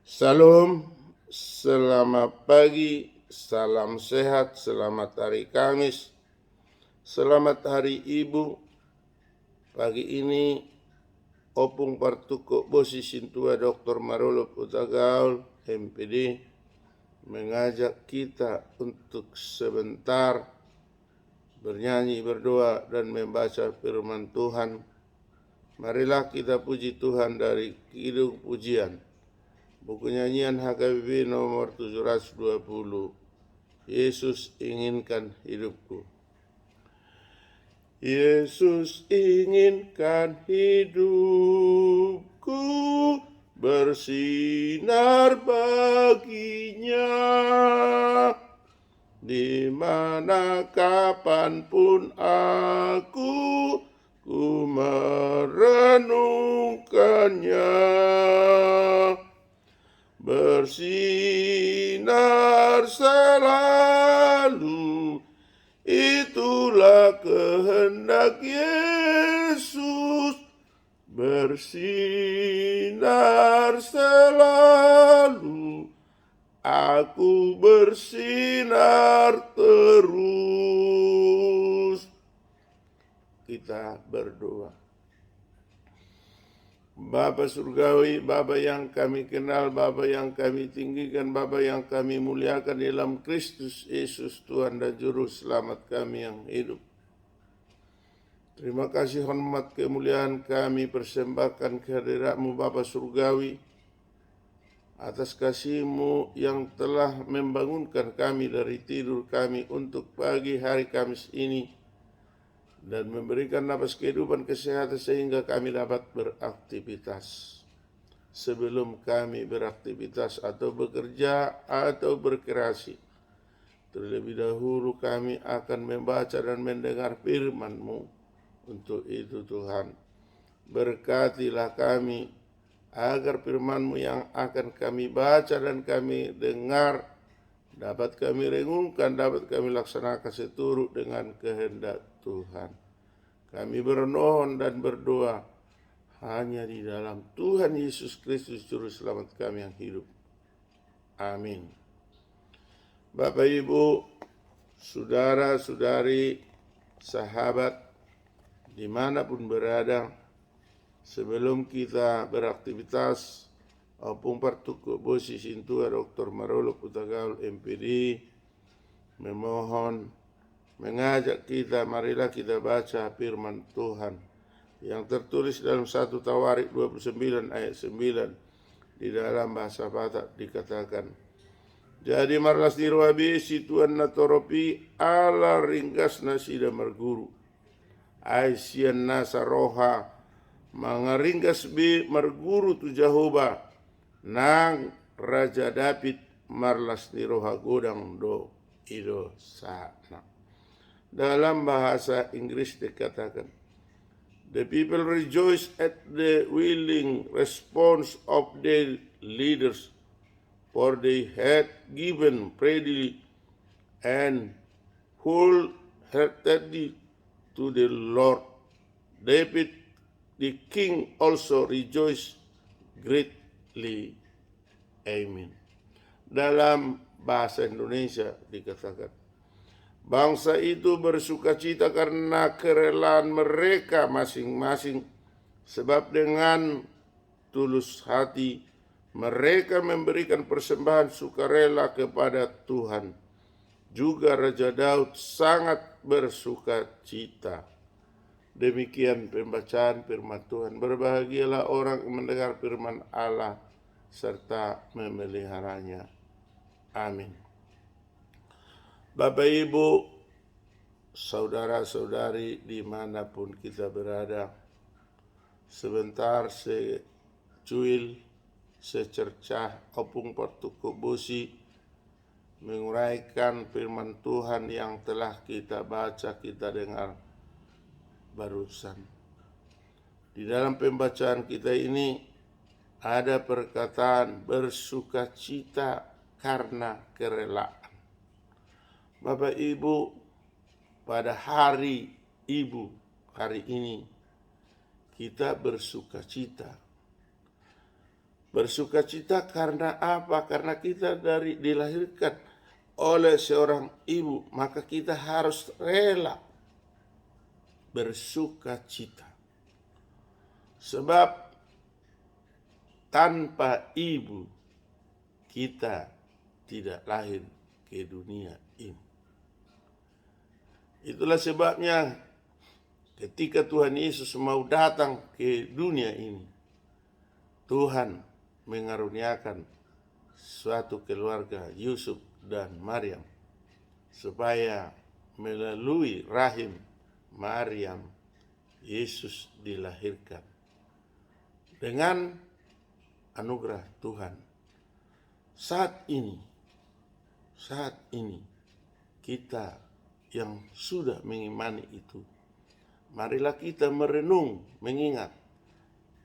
Salam, selamat pagi, salam sehat, selamat hari Kamis, selamat hari Ibu. Pagi ini Opung Partuko Bosi Sintua Dr. Marolo Putagaul MPD mengajak kita untuk sebentar bernyanyi, berdoa, dan membaca firman Tuhan. Marilah kita puji Tuhan dari Kidung Pujian, buku nyanyian HKBP nomor 720. Yesus inginkan hidupku. Yesus inginkan hidupku bersinar baginya, di mana kapanpun ku merenungkannya. Bersinar selalu, itulah kehendak Yesus. Bersinar selalu, aku bersinar terus. Kita berdoa. Bapa Surgawi, Bapa yang kami kenal, Bapa yang kami tinggikan, Bapa yang kami muliakan dalam Kristus Yesus Tuhan dan Juru Selamat kami yang hidup. Terima kasih, hormat, kemuliaan kami persembahkan kehadirat-Mu Bapa Surgawi, atas kasih-Mu yang telah membangunkan kami dari tidur kami untuk pagi hari Kamis ini, dan memberikan nafas kehidupan kesehatan sehingga kami dapat beraktivitas. Sebelum kami beraktivitas atau bekerja atau berkreasi, terlebih dahulu kami akan membaca dan mendengar firman-Mu. Untuk itu Tuhan, berkatilah kami agar firman-Mu yang akan kami baca dan kami dengar dapat kami renungkan, dapat kami laksanakan seturut dengan kehendak Tuhan. Kami bermohon dan berdoa hanya di dalam Tuhan Yesus Kristus Juru Selamat kami yang hidup. Amin. Bapak, Ibu, saudara-saudari, sahabat, dimanapun berada, sebelum kita beraktivitas, Opung Partuko Bosi Sintua Dr. Marolo Putagaul MPD memohon, mengajak kita, marilah kita baca firman Tuhan yang tertulis dalam 1 Tawarik 29 ayat 9. Di dalam bahasa Batak dikatakan, jadi marlas diruabi situan natoropi ala ringgasna sida marguru, aisian nasa roha mangaringgas bi marguru tu Jehovah nang Raja David marlas diroha godang do ido sana. Dalam bahasa Inggris dikatakan, the people rejoice at the willing response of their leaders, for they had given freely and wholeheartedly to the Lord. David the king also rejoiced greatly. Amen. Dalam bahasa Indonesia dikatakan, bangsa itu bersukacita karena kerelaan mereka masing-masing, sebab dengan tulus hati mereka memberikan persembahan sukarela kepada Tuhan. Juga Raja Daud sangat bersukacita. Demikian pembacaan firman Tuhan. Berbahagialah orang yang mendengar firman Allah serta memeliharanya. Amin. Bapak, Ibu, saudara-saudari dimanapun kita berada, sebentar secuil, secercah Opung Partuko Bosi menguraikan firman Tuhan yang telah kita baca, kita dengar barusan. Di dalam pembacaan kita ini ada perkataan bersukacita karena kerelaan. Bapak, Ibu, pada hari Ibu hari ini kita bersukacita Bersukacita karena apa? Karena kita dilahirkan oleh seorang ibu, maka kita harus rela bersukacita. Sebab tanpa ibu kita tidak lahir ke dunia ini. Itulah sebabnya ketika Tuhan Yesus mau datang ke dunia ini, Tuhan mengaruniakan suatu keluarga, Yusuf dan Maryam, supaya melalui rahim Maryam Yesus dilahirkan dengan anugerah Tuhan. Saat ini kita yang sudah mengimani itu, marilah kita merenung, mengingat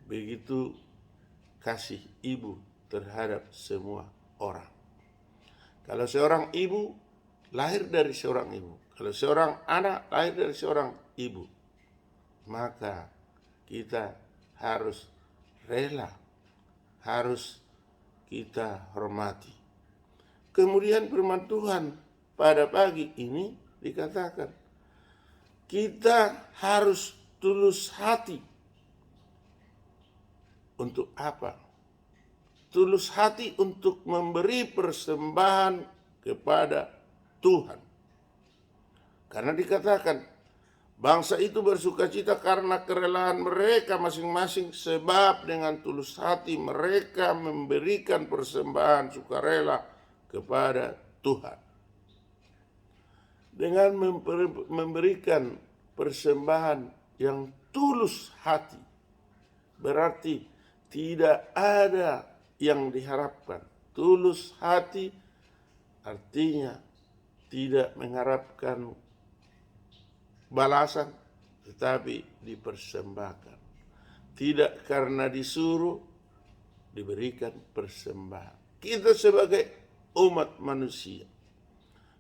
begitu kasih ibu terhadap semua orang. Kalau seorang ibu lahir dari seorang ibu, kalau seorang anak lahir dari seorang ibu, maka kita harus rela, harus kita hormati. Kemudian firman Tuhan pada pagi ini dikatakan, kita harus tulus hati. Untuk apa? Tulus hati untuk memberi persembahan kepada Tuhan. Karena dikatakan, bangsa itu bersukacita karena kerelaan mereka masing-masing, sebab dengan tulus hati mereka memberikan persembahan sukarela kepada Tuhan. Dengan memberikan persembahan yang tulus hati, berarti tidak ada yang diharapkan. Tulus hati artinya tidak mengharapkan balasan, tetapi dipersembahkan. Tidak karena disuruh, diberikan persembahan. Kita sebagai umat manusia,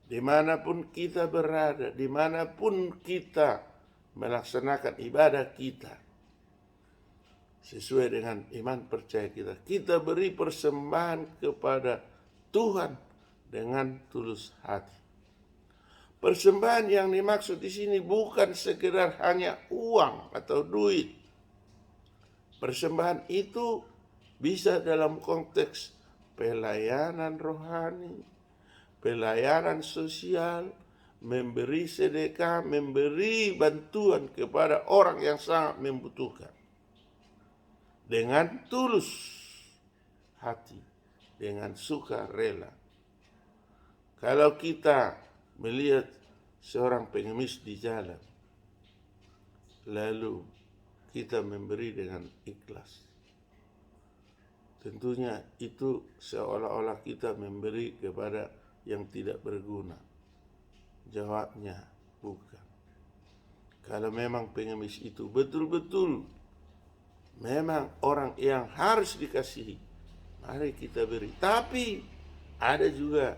dimanapun kita berada, dimanapun kita melaksanakan ibadah kita, sesuai dengan iman percaya kita, kita beri persembahan kepada Tuhan dengan tulus hati. Persembahan yang dimaksud di sini bukan sekedar hanya uang atau duit. Persembahan itu bisa dalam konteks pelayanan rohani, pelayanan sosial, memberi sedekah, memberi bantuan kepada orang yang sangat membutuhkan. Dengan tulus hati, dengan sukarela. Kalau kita melihat seorang pengemis di jalan, lalu kita memberi dengan ikhlas, tentunya itu seolah-olah kita memberi kepada yang tidak berguna. Jawabnya bukan. Kalau memang pengemis itu betul-betul memang orang yang harus dikasihi, mari kita beri. Tapi ada juga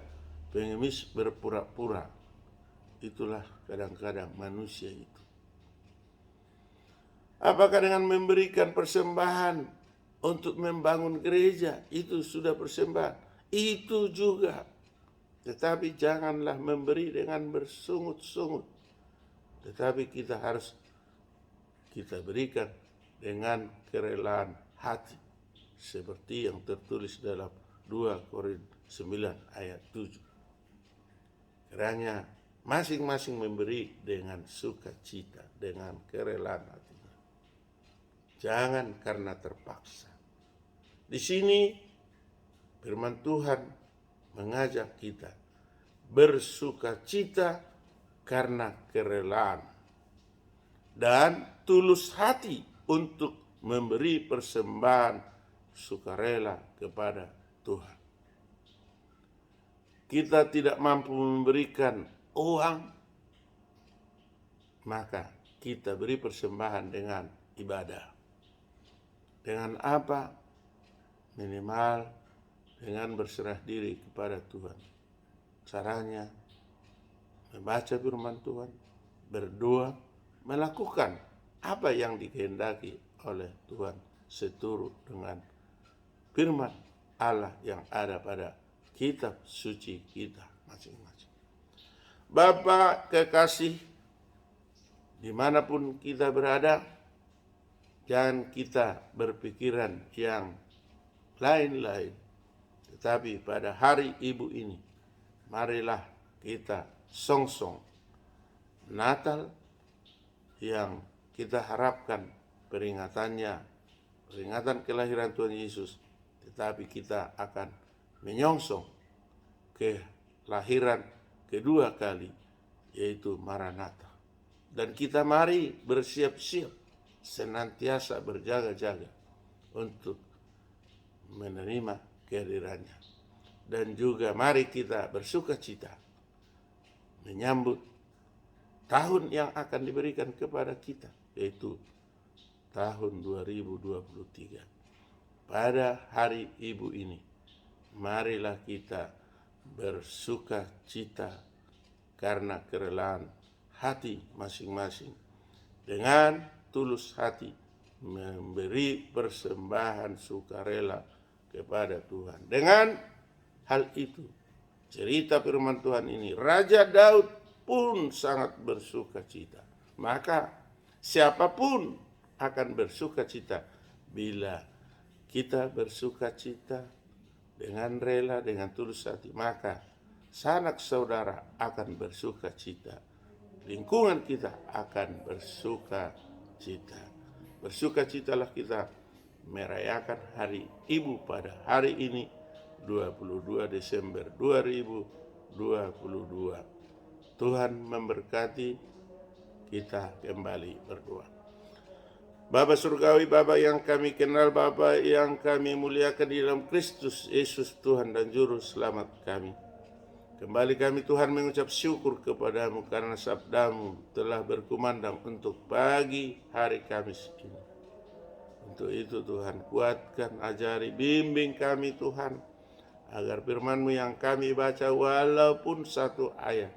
pengemis berpura-pura. Itulah kadang-kadang manusia itu. Apakah dengan memberikan persembahan untuk membangun gereja itu sudah persembahan? Itu juga. Tetapi janganlah memberi dengan bersungut-sungut. Tetapi kita berikan dengan kerelaan hati, seperti yang tertulis dalam 2 Korintus 9 ayat 7. Kiranya masing-masing memberi dengan sukacita, dengan kerelaan hatinya. Jangan karena terpaksa. Di sini firman Tuhan mengajak kita bersukacita karena kerelaan dan tulus hati untuk memberi persembahan sukarela kepada Tuhan. Kita tidak mampu memberikan uang, maka kita beri persembahan dengan ibadah. Dengan apa? Minimal dengan berserah diri kepada Tuhan. Caranya membaca firman Tuhan, berdoa, melakukan apa yang dikehendaki oleh Tuhan seturut dengan firman Allah yang ada pada kitab suci kita masing-masing. Bapa kekasih, dimanapun kita berada, jangan kita berpikiran yang lain-lain. Tetapi pada hari Ibu ini, marilah kita songsong Natal yang kita harapkan peringatan kelahiran Tuhan Yesus, tetapi kita akan menyongsong kelahiran kedua kali, yaitu Maranatha. Dan kita mari bersiap-siap, senantiasa berjaga-jaga untuk menerima kehadirannya. Dan juga mari kita bersukacita menyambut tahun yang akan diberikan kepada kita, yaitu tahun 2023. Pada hari Ibu ini, marilah kita bersukacita karena kerelaan hati masing-masing, dengan tulus hati memberi persembahan sukarela kepada Tuhan. Dengan hal itu, cerita firman Tuhan ini, Raja Daud pun sangat bersukacita. Maka siapapun akan bersukacita bila kita bersukacita dengan rela, dengan tulus hati. Maka sanak saudara akan bersukacita, lingkungan kita akan bersukacita. Bersukacitalah kita merayakan hari Ibu pada hari ini, 22 Desember 2022. Tuhan memberkati. Kita kembali berdoa. Bapa surgawi, Bapa yang kami kenal, Bapa yang kami muliakan di dalam Kristus Yesus Tuhan dan Juru Selamat kami, kembali kami Tuhan mengucap syukur kepadamu karena sabdamu telah berkumandang untuk pagi hari Kamis ini. Untuk itu Tuhan, kuatkan, ajari, bimbing kami Tuhan, agar firman-Mu yang kami baca walaupun satu ayat,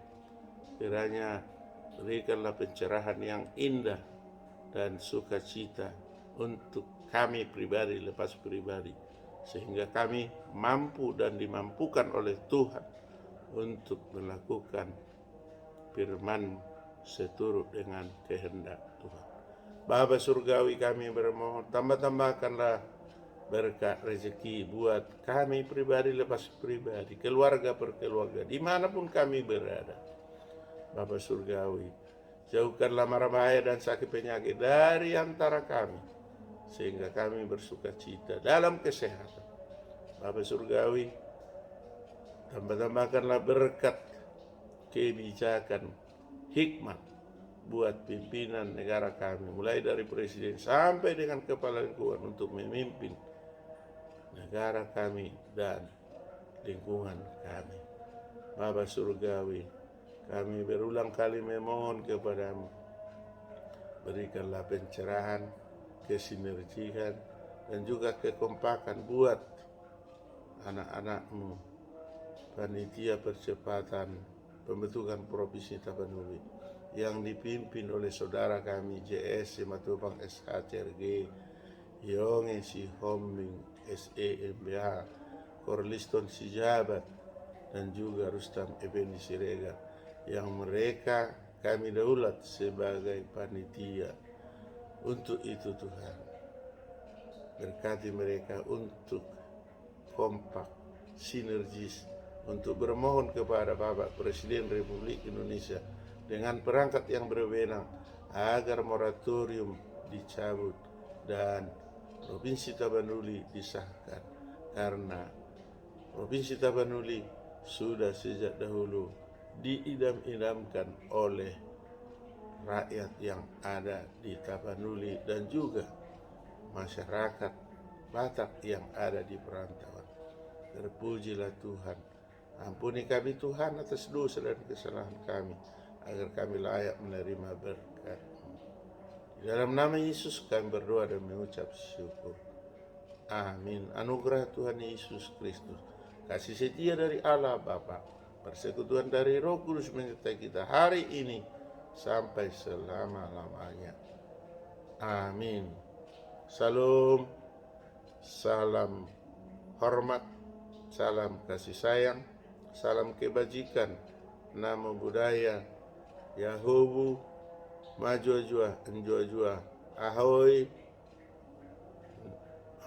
kiranya berikanlah pencerahan yang indah dan sukacita untuk kami pribadi lepas pribadi, sehingga kami mampu dan dimampukan oleh Tuhan untuk melakukan firman seturut dengan kehendak Tuhan. Bapa surgawi, kami bermohon, tambah-tambahkanlah berkat rezeki buat kami pribadi lepas pribadi, keluarga per keluarga, dimanapun kami berada. Bapa surgawi, jauhkanlah mara bahaya dan sakit penyakit dari antara kami, sehingga kami bersukacita dalam kesehatan. Bapa surgawi, tambah-tambahkanlah berkat kebijakan, hikmat buat pimpinan negara kami, mulai dari presiden sampai dengan kepala lingkungan, untuk memimpin negara kami dan lingkungan kami. Bapa surgawi, kami berulang kali memohon kepadamu, berikanlah pencerahan, kesinergian, dan juga kekompakan buat anak-anakmu, panitia percepatan pembentukan Provinsi Tapanuli, yang dipimpin oleh saudara kami JS Simatupang SHCRG, Yonge Si Homing SEMBH, Korliston Sijabat, dan juga Rustam Effendi Siregar, yang mereka kami daulat sebagai panitia. Untuk itu Tuhan, berkati mereka untuk kompak, sinergis, untuk bermohon kepada Bapak Presiden Republik Indonesia dengan perangkat yang berwenang agar moratorium dicabut dan Provinsi Tapanuli disahkan, karena Provinsi Tapanuli sudah sejak dahulu diidam-idamkan oleh rakyat yang ada di Tapanuli dan juga masyarakat Batak yang ada di perantauan. Terpujilah Tuhan. Ampuni kami Tuhan atas dosa dan kesalahan kami, agar kami layak menerima berkat-Mu. Di dalam nama Yesus kami berdoa dan mengucap syukur. Amin. Anugerah Tuhan Yesus Kristus, kasih setia dari Allah Bapa, persekutuan dari Roh Kudus menyertai kita hari ini sampai selama-lamanya. Amin. Salam, salam hormat, salam kasih sayang, salam kebajikan, namo budaya, Yahubu, maju jua, enjua jua, ahoy,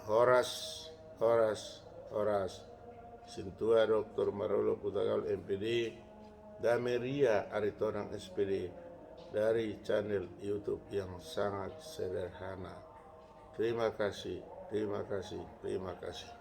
horas, horas, horas, Sintua Dr. Marolo Putagal MPD, Dameria Aritonang SPD, dari channel YouTube yang sangat sederhana. Terima kasih, terima kasih, terima kasih.